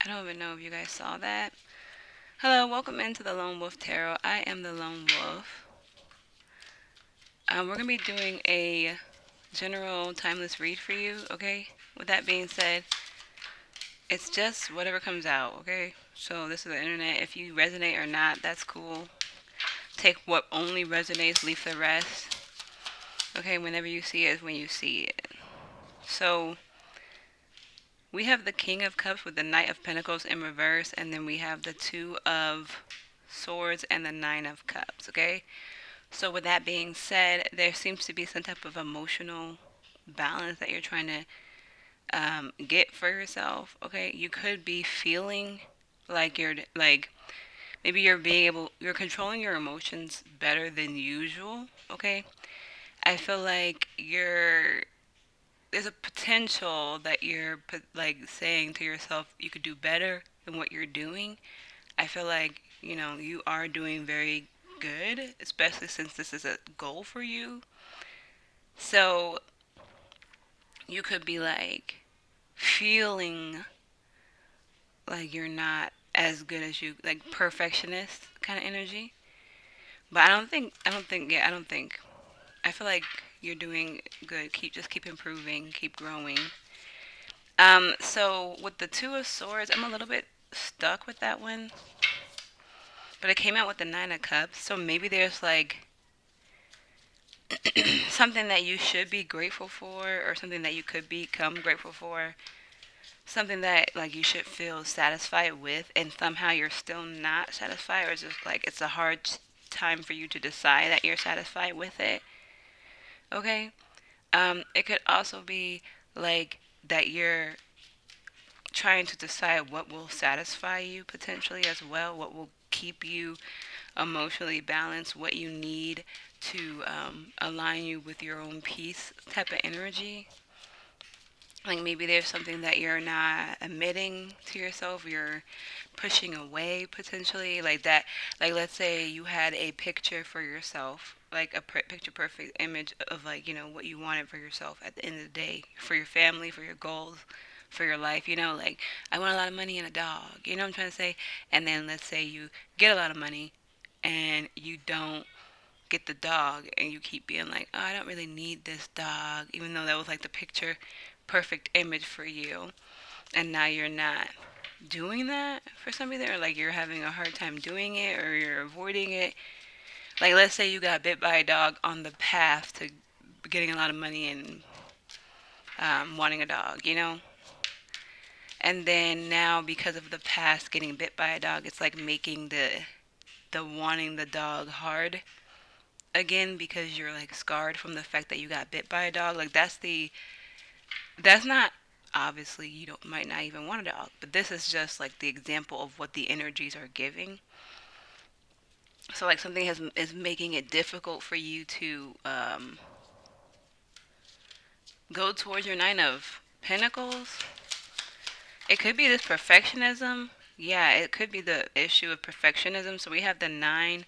I don't even know if you guys saw that. Hello, welcome into the Lone Wolf Tarot. I am the Lone Wolf. We're going to be doing a general timeless read for you, okay? With that being said, it's just whatever comes out, okay? So this is the internet. If you resonate or not, that's cool. Take what only resonates, leave the rest. Okay, whenever you see it is when you see it. So we have the King of Cups with the Knight of Pentacles in reverse, and then we have the Two of Swords and the Nine of Cups, okay? So, with that being said, there seems to be some type of emotional balance that you're trying to get for yourself. Okay, you could be feeling like maybe you're controlling your emotions better than usual. Okay, I feel like there's a potential that you're like saying to yourself you could do better than what you're doing. I feel like you are doing very good, especially since this is a goal for you. So you could be like feeling like you're not as good as you like perfectionist kind of energy. But I don't think I feel like you're doing good. Keep improving, keep growing. So with the Two of Swords, I'm a little bit stuck with that one. But it came out with the Nine of Cups, so maybe there's like something that you should be grateful for, or something that you could become grateful for, something that like you should feel satisfied with, and somehow you're still not satisfied, or just like it's a hard time for you to decide that you're satisfied with it. Okay. It could also be like that you're trying to decide what will satisfy you potentially as well, what will keep you emotionally balanced, what you need to align you with your own peace type of energy. Like maybe there's something that you're not admitting to yourself, you're pushing away potentially, like that. Like let's say you had a picture for yourself, like a picture perfect image of like what you wanted for yourself at the end of the day, for your family, for your goals, for your life. Like I want a lot of money and a dog. You know what I'm trying to say? And then let's say you get a lot of money and you don't get the dog, and you keep being like, oh, I don't really need this dog, even though that was like the picture perfect image for you, and now you're not doing that for some reason, or like you're having a hard time doing it, or you're avoiding it. Like let's say you got bit by a dog on the path to getting a lot of money and wanting a dog. And then now because of the past getting bit by a dog, it's like making the wanting the dog hard again, because you're like scarred from the fact that you got bit by a dog. Like that's not, obviously you don't might not even want a dog, but this is just like the example of what the energies are giving. So like something is making it difficult for you to go towards your Nine of Pentacles. It could be this perfectionism. Yeah, it could be the issue of perfectionism. So we have the Nine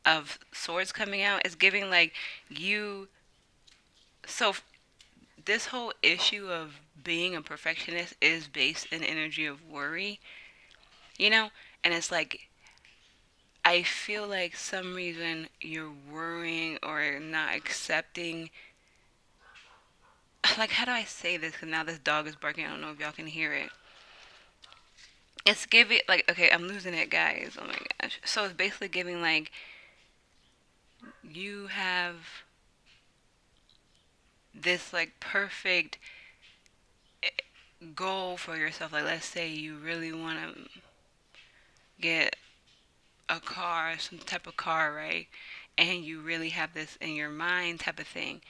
of Swords coming out. It's giving like you. So this whole issue of being a perfectionist is based in energy of worry, you know? And it's like, I feel like some reason you're worrying or not accepting. Like, how do I say this? Because now this dog is barking. I don't know if y'all can hear it. It's giving, like, okay, I'm losing it, guys. Oh my gosh. So it's basically giving, like, you have this, like, perfect goal for yourself. Like, let's say you really want to get a car, some type of car, right? And you really have this in your mind type of thing.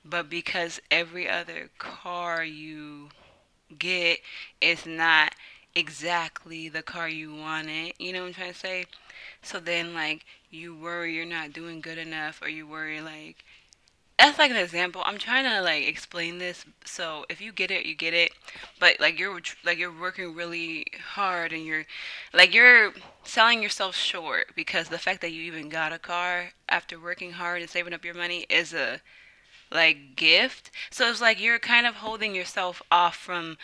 But because every other car you get is not exactly the car you wanted, you know what I'm trying to say? So then, like, you worry you're not doing good enough, or you worry, like, that's like an example. I'm trying to like explain this. So if you get it, you get it. But like you're working really hard, and you're selling yourself short, because the fact that you even got a car after working hard and saving up your money is a like gift. So it's like you're kind of holding yourself off from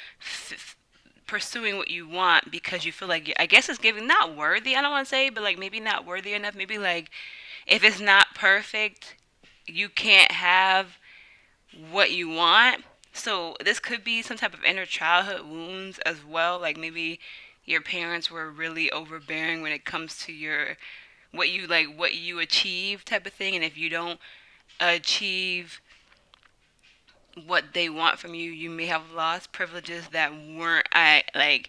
pursuing what you want because you feel like I guess it's giving not worthy. I don't want to say, but like maybe not worthy enough. Maybe like if it's not perfect, you can't have what you want. So this could be some type of inner childhood wounds as well. Like maybe your parents were really overbearing when it comes to your what you achieve type of thing, and if you don't achieve what they want from you, you may have lost privileges that weren't when I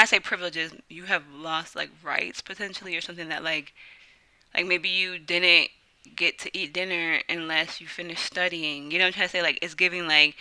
say privileges, you have lost like rights potentially or something that like maybe you didn't get to eat dinner unless you finished studying. You know what I'm trying to say? Like it's giving like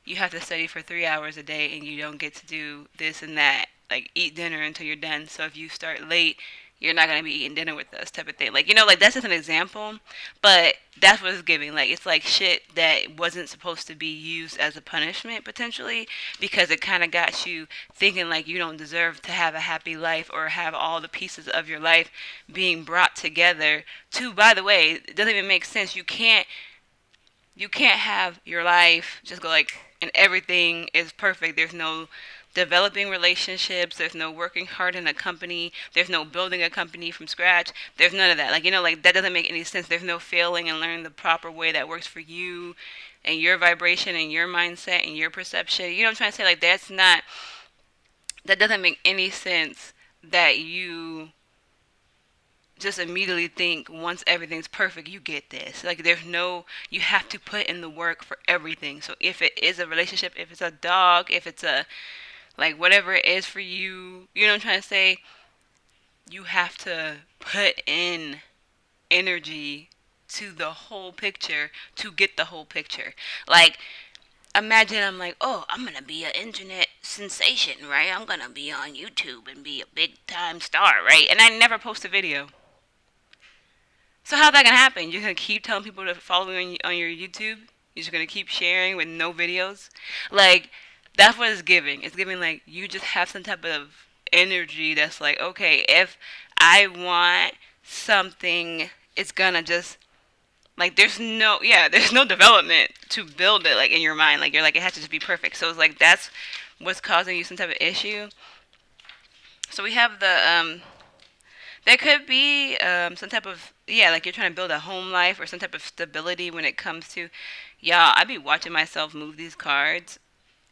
you have to study for 3 hours a day and you don't get to do this and that, like eat dinner until you're done. So if you start late, you're not gonna be eating dinner with us, type of thing. Like like that's just an example, but that's what it's giving. Like it's like shit that wasn't supposed to be used as a punishment potentially because it kind of got you thinking like you don't deserve to have a happy life or have all the pieces of your life being brought together. To by the way, it doesn't even make sense. You can't have your life just go like and everything is perfect. There's no developing relationships, there's no working hard in a company, there's no building a company from scratch, there's none of that. Like like that doesn't make any sense. There's no failing and learning the proper way that works for you and your vibration and your mindset and your perception. You know what I'm trying to say? Like that doesn't make any sense that you just immediately think once everything's perfect you get this. Like you have to put in the work for everything. So if it is a relationship, if it's a dog, if it's a like whatever it is for you, you know what I'm trying to say, you have to put in energy to the whole picture to get the whole picture. Like imagine I'm like, oh, I'm gonna be an internet sensation, right? I'm gonna be on YouTube and be a big time star, right? And I never post a video. So how's that gonna happen? You're gonna keep telling people to follow you on your YouTube? You're just gonna keep sharing with no videos? Like, that's what it's giving. It's giving like you just have some type of energy that's like, okay, if I want something, it's gonna just like there's no development to build it like in your mind. Like you're like it has to just be perfect. So it's like that's what's causing you some type of issue. So we have the there could be some type of like you're trying to build a home life or some type of stability when it comes to y'all. I be watching myself move these cards,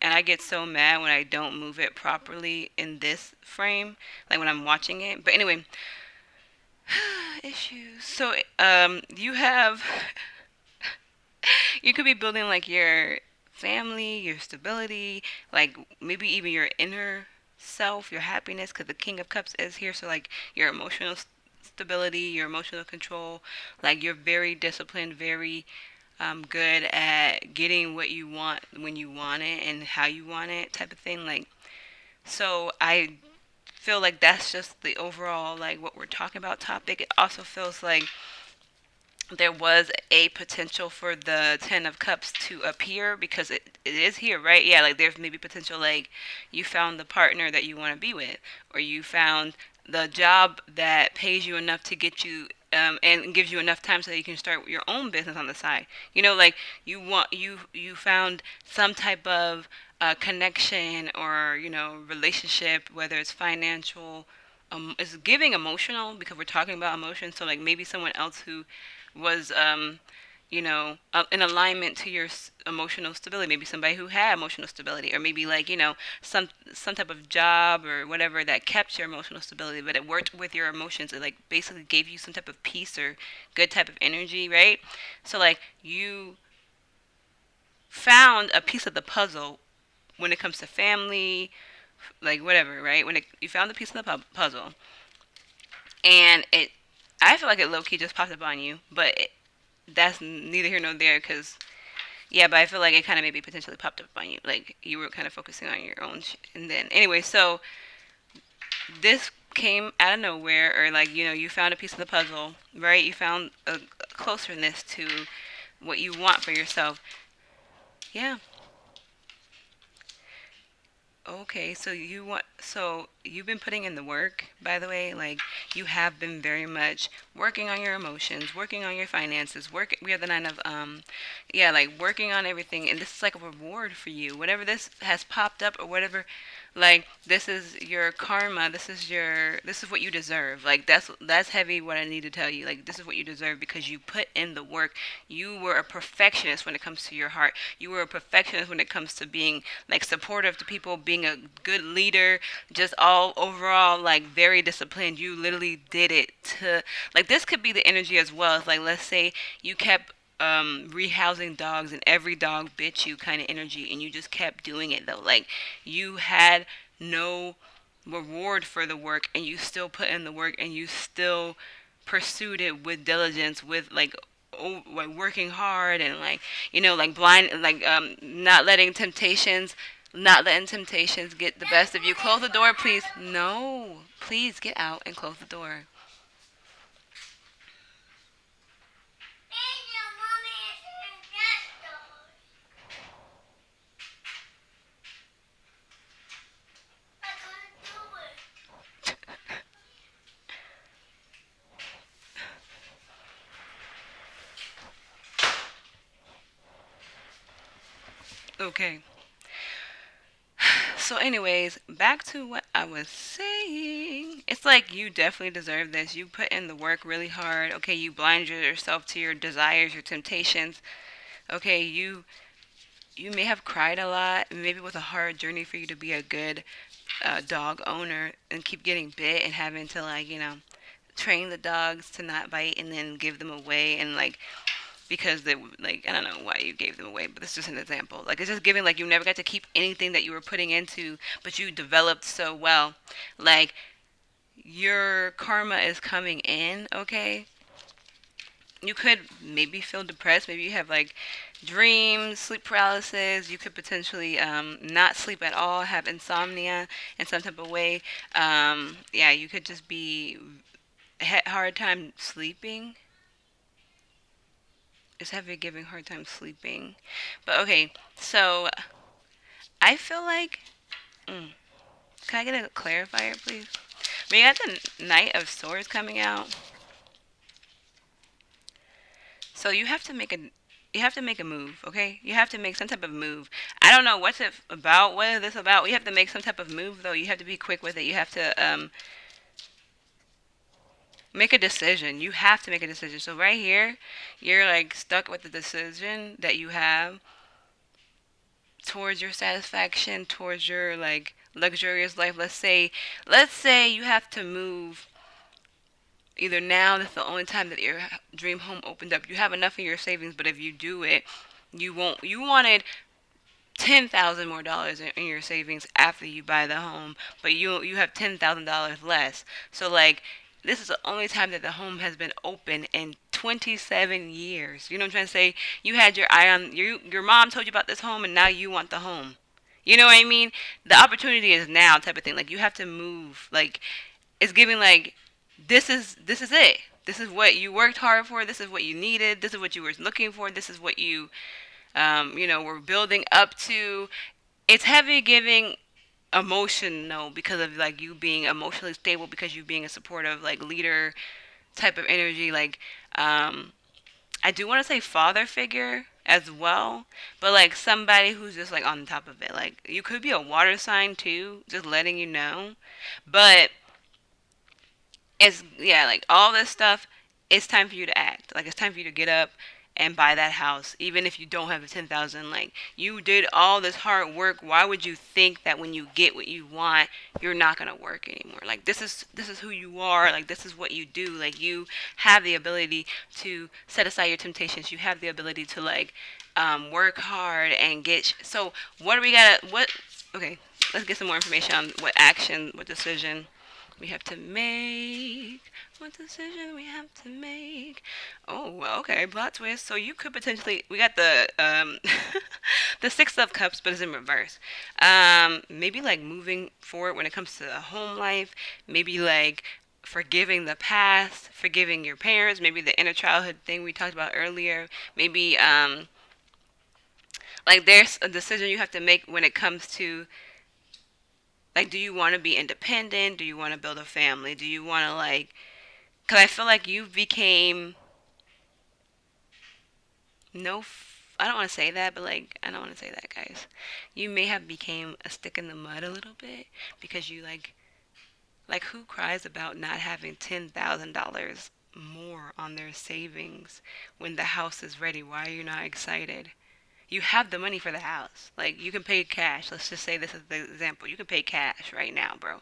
and I get so mad when I don't move it properly in this frame, like when I'm watching it. But anyway, issues. So you could be building like your family, your stability, like maybe even your inner self, your happiness, because the King of Cups is here. So like your emotional stability, your emotional control, like you're very disciplined, very good at getting what you want when you want it and how you want it, type of thing. Like so, I feel like that's just the overall like what we're talking about topic. It also feels like there was a potential for the Ten of Cups to appear because it is here, right? Yeah, like there's maybe potential like you found the partner that you want to be with, or you found the job that pays you enough to get you and gives you enough time so that you can start your own business on the side. Like you found some type of connection or relationship, whether it's financial, it's giving emotional because we're talking about emotion. So like maybe someone else who was in alignment to your emotional stability, maybe somebody who had emotional stability, or maybe like some type of job or whatever that kept your emotional stability, but it worked with your emotions. It like basically gave you some type of peace or good type of energy, right? So like you found a piece of the puzzle when it comes to family, like whatever, right? You found the piece of the puzzle, and I feel like it low key just popped up on you, but that's neither here nor there because yeah, but I feel like it kind of maybe potentially popped up on you, like you were kind of focusing on your own and then anyway, so this came out of nowhere, or like you found a piece of the puzzle, right? You found a closeness to what you want for yourself. Yeah. Okay, so you've been putting in the work, by the way. Like you have been very much working on your emotions, working on your finances. We have the nine of yeah, like working on everything, and this is like a reward for you. Whatever this has popped up or whatever, like this is your karma. This is what you deserve. Like that's heavy. What I need to tell you, like this is what you deserve because you put in the work. You were a perfectionist when it comes to your heart. You were a perfectionist when it comes to being like supportive to people, being a good leader, just all overall like very disciplined. You literally did it to like this could be the energy as well. It's like let's say you kept rehousing dogs and every dog bit you kind of energy and you just kept doing it though. Like you had no reward for the work and you still put in the work and you still pursued it with diligence with like working hard and like like blind like not letting temptations get the best of you. Close the door, please. No, please get out and close the door. Okay. So, anyways, back to what I was saying. It's like you definitely deserve this. You put in the work really hard. Okay, you blind yourself to your desires, your temptations. Okay, you may have cried a lot. Maybe it was a hard journey for you to be a good dog owner and keep getting bit and having to like train the dogs to not bite and then give them away and like because they like I don't know why you gave them away, but this is just an example. Like it's just giving like you never got to keep anything that you were putting into, but you developed so well. Like your karma is coming in, okay? You could maybe feel depressed. Maybe you have like dreams, sleep paralysis. You could potentially not sleep at all, have insomnia in some type of way. Yeah, you could just be hard time sleeping. Is having giving hard time sleeping. But okay, so I feel like can I get a clarifier, please? We got the Knight of Swords coming out, so you have to make a move, okay? You have to make some type of move. I don't know what's it about, what is this about. You have to make some type of move, though. You have to be quick with it. You have to make a decision. You have to make a decision. So right here, you're like stuck with the decision that you have towards your satisfaction, towards your like luxurious life. Let's say you have to move either now, that's the only time that your dream home opened up. You have enough in your savings, but if you do it, you won't you wanted $10,000 more in your savings after you buy the home, but you have $10,000 less. So like this is the only time that the home has been open in 27 years. You know what I'm trying to say? You had your eye on your mom told you about this home and now you want the home. You know what I mean? The opportunity is now type of thing. Like you have to move. Like it's giving like this is it. This is what you worked hard for. This is what you needed. This is what you were looking for. This is what you were building up to. It's heavy giving emotional because of like you being emotionally stable because you being a supportive like leader type of energy like I do want to say father figure as well, but like somebody who's just like on top of it. Like you could be a water sign too, just letting you know. But it's yeah, like all this stuff, it's time for you to act. Like it's time for you to get up and buy that house, even if you don't have the 10,000. Like you did all this hard work. Why would you think that when you get what you want, you're not gonna work anymore? Like this is who you are. Like this is what you do. Like you have the ability to set aside your temptations. You have the ability to like work hard and get. So what do we gotta what? Okay, let's get some more information on what action, what decision we have to make. What decision we have to make? Oh, well, okay, plot twist. So you could potentially. We got the the Six of Cups, but it's in reverse. Maybe like moving forward when it comes to the home life. Maybe like forgiving the past, forgiving your parents. Maybe the inner childhood thing we talked about earlier. Maybe like there's a decision you have to make when it comes to Like, do you want to be independent? Do you want to build a family? Do you want to, like, because I feel like you became, no, I don't want to say that, but like, I don't want to say that, guys. You may have became a stick in the mud a little bit because you, like, who cries about not having $10,000 more on their savings when the house is ready? Why are you not excited? You have the money for the house. Like, you can pay cash. Let's just say this is the example. You can pay cash right now, bro.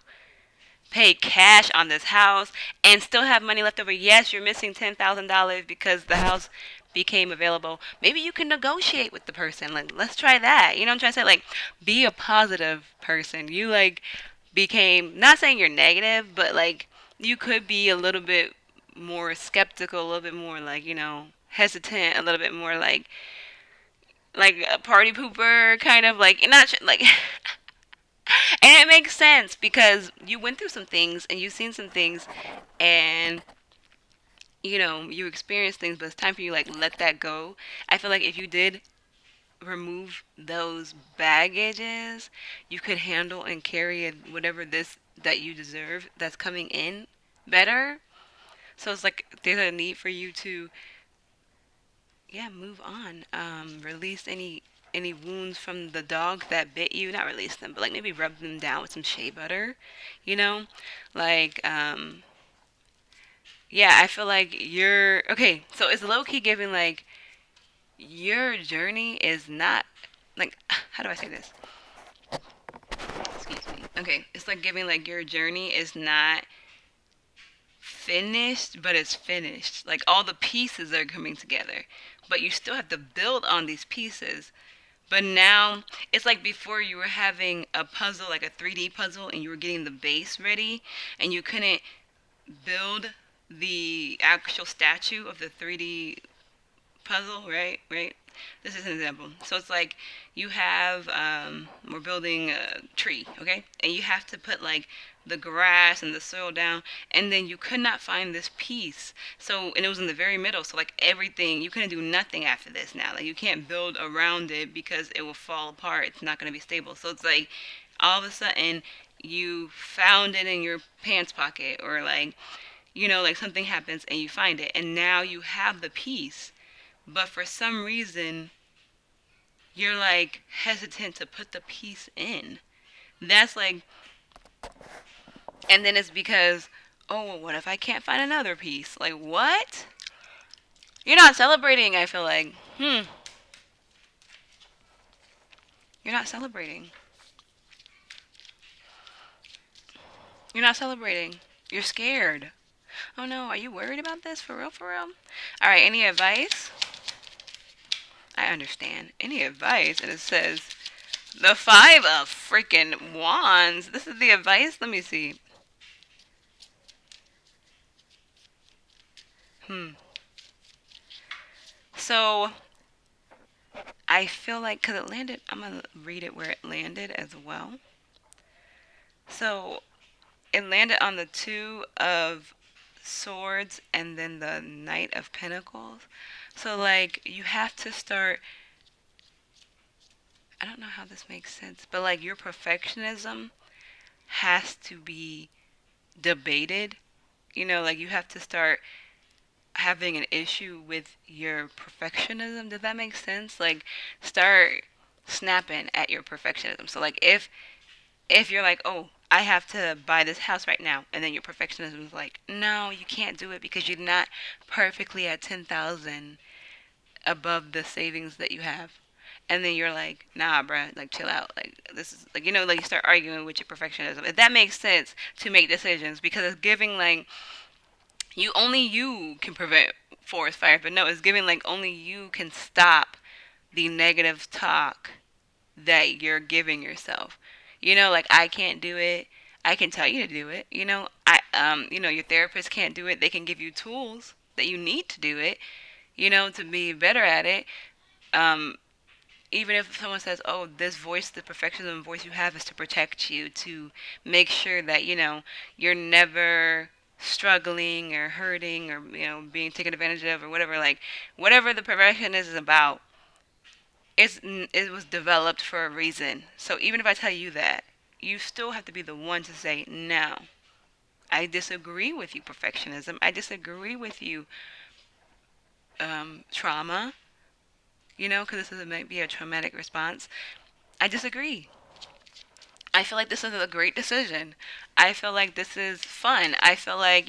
Pay cash on this house and still have money left over. Yes, you're missing $10,000 because the house became available. Maybe you can negotiate with the person. Like, let's try that. You know what I'm trying to say? Like, be a positive person. You, like, became, not saying you're negative, but like, you could be a little bit more skeptical, a little bit more, like, hesitant, a little bit more like a party pooper, kind of like, not like, and it makes sense because you went through some things and you've seen some things, and you experienced things, but it's time for you, like, let that go. I feel like if you did remove those baggages, you could handle and carry whatever this that you deserve that's coming in better. So it's like there's a need for you to, yeah, move on. Release any wounds from the dog that bit you. Not release them, but like maybe rub them down with some shea butter. You know, like yeah. I feel like you're okay. So it's low key giving like your journey is not like how do I say this? Excuse me. Okay, it's like giving like your journey is not finished, but it's finished. Like all the pieces are coming together, but you still have to build on these pieces. But now it's like before you were having a puzzle, like a 3D puzzle, and you were getting the base ready, and you couldn't build the actual statue of the 3D puzzle, right? Right. This is an example. So it's like you have we're building a tree, okay, and you have to put like the grass and the soil down, and then you could not find this piece. So and it was in the very middle. So like everything, you couldn't do nothing after this now. Like you can't build around it because it will fall apart. It's not going to be stable. So it's like all of a sudden you found it in your pants pocket, or like like something happens and you find it, and now you have the piece, but for some reason you're like hesitant to put the piece in. That's like, and then it's because, oh, well, what if I can't find another piece? Like, what? You're not celebrating, I feel like. You're not celebrating. You're not celebrating. You're scared. Oh no, are you worried about this? For real, for real? Alright, any advice? I understand. Any advice? And it says, the five of freaking wands. This is the advice? Let me see. Hmm. So, I feel like, because it landed, I'm going to read it where it landed as well. So, it landed on the Two of Swords and then the Knight of Pentacles. So, like, you have to start, I don't know how this makes sense, but like your perfectionism has to be debated. Like you have to start having an issue with your perfectionism. Does that make sense? Like start snapping at your perfectionism. So like if you're like, "Oh, I have to buy this house right now." And then your perfectionism is like, "No, you can't do it because you're not perfectly at 10,000 above the savings that you have." And then you're like, "Nah, bruh, like chill out. Like this is like like you start arguing with your perfectionism. If that makes sense to make decisions, because it's giving like you can prevent forest fires, but no, it's giving like only you can stop the negative talk that you're giving yourself. Like I can't do it. I can tell you to do it. Your therapist can't do it. They can give you tools that you need to do it. To be better at it. Um, Even if someone says, "Oh, this voice, the perfectionism voice you have, is to protect you, to make sure that you're never struggling or hurting or being taken advantage of or whatever." Like whatever the perfectionism is about, it was developed for a reason. So even if I tell you that, you still have to be the one to say, no, I disagree with you, perfectionism. I disagree with you, trauma, because this might be a traumatic response. I disagree. I feel like this is a great decision. I feel like this is fun. I feel like,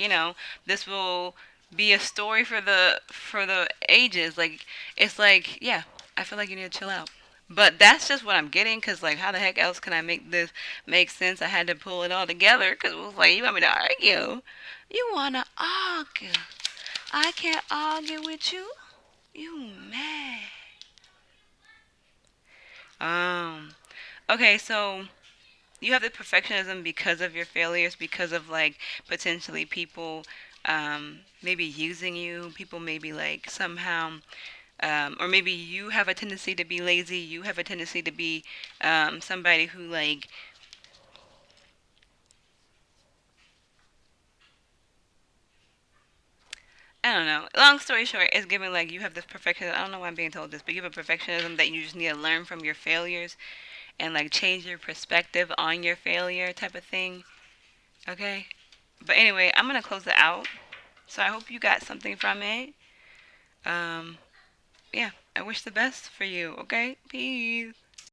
this will be a story for the ages. Like it's like, yeah, I feel like you need to chill out. But that's just what I'm getting, cuz like how the heck else can I make this make sense? I had to pull it all together cuz it was like, you want me to argue? You want to argue? I can't argue with you. You mad. Um okay, so you have the perfectionism because of your failures, because of like potentially people maybe using you, people maybe like somehow, or maybe you have a tendency to be lazy, you have a tendency to be somebody who like, I don't know. Long story short, it's given like you have this perfectionism. I don't know why I'm being told this, but you have a perfectionism that you just need to learn from your failures and like change your perspective on your failure type of thing. Okay? But anyway, I'm going to close it out. So I hope you got something from it. Um, yeah, I wish the best for you. Okay, peace.